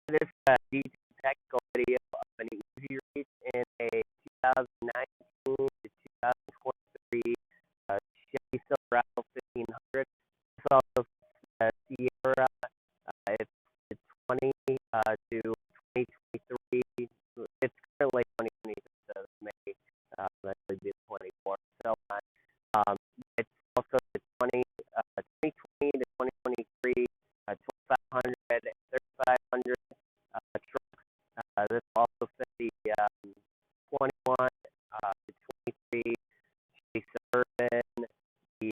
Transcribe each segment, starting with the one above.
this detailed technical video of an easy race in a 2019 to 2023 Chevy Silverado 1500. It's also Sierra. It's 20 to 2023. It's currently 2023, so it may actually be 24. So it's also the 2020 to 2023 2500, 3500 trucks. This also fit the 21 to 23 Chevy Suburban, the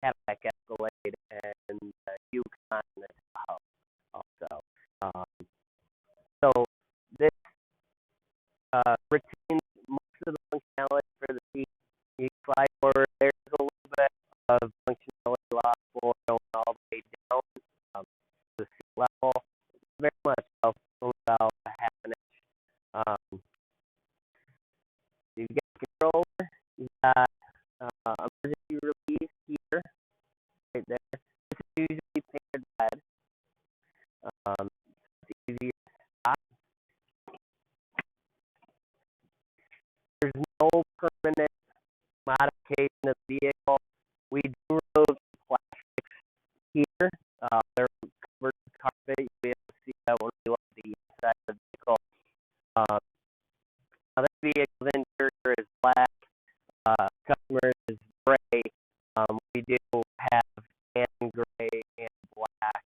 Cadillac Escalade, and the Yukon and the Tahoe also. So this retains most of the functionality for the seat. You slide forward. There's a little bit of functionality lost for going all the way down to the seat level. Very much only about a half an inch. You got controller. You got emergency release here, right there. This is usually painted red. It's easy to stop. There's no permanent modification of the vehicle. We do remove the plastics here. They're covered with carpet. You'll be able to see that when we look at the inside of the vehicle. Now this vehicle's interior is black. Customers is gray. We do have tan, gray, and black.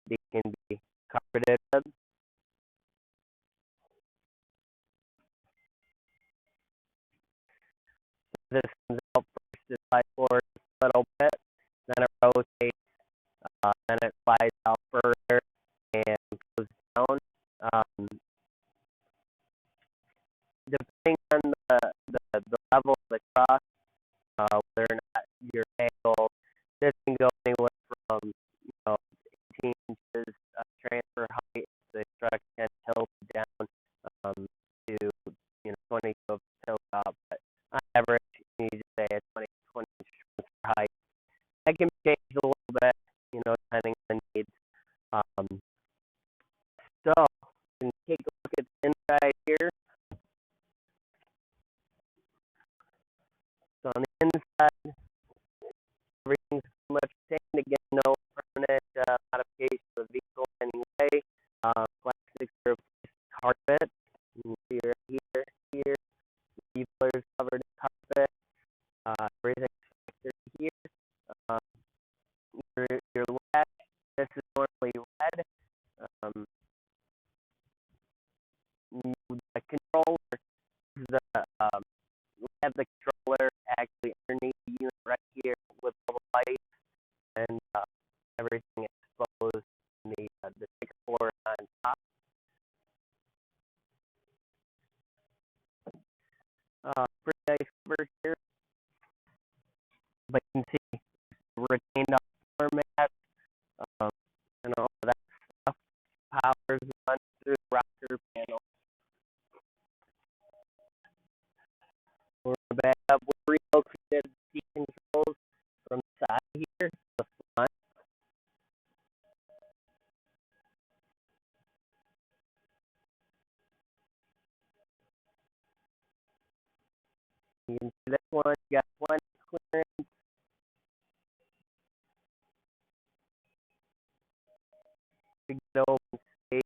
They can be carpeted. This comes out first, it slides forward a little bit, then it rotates, then it slides out further and goes down. Depending on the level of the cross, whether or not you're angled, this can go anywhere from 18 inches transfer height. The truck can tilt down to 20 to tilt up, but on average, you need to say a 20 inch transfer height. That can be changed a little bit, depending on the needs. So, you can take a look at the inside here. So on the inside, everything's pretty much the same. Again, no permanent modification of the vehicle in any way. Plastics are replaced with carpet. You can see right here. The is covered in carpet. Everything's factored here. Your latch, this is normally red. The controller, we have the controller actually underneath the unit right here with all the lights and everything exposed in the ticker board on top. Pretty nice cover here, but you can see retained format and all of that stuff. Powers run through the rocker panel. We're back up. We relocated the controls from the side here to the front. You can see this one, you got plenty of clearance. Big open space.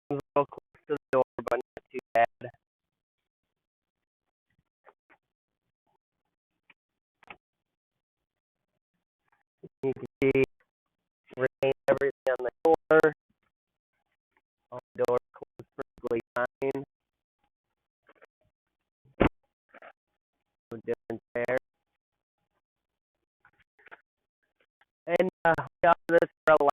A little close to the door, but not too bad. You can see retain everything on the door. All the doors closed perfectly fine. No difference there. And we offer this for a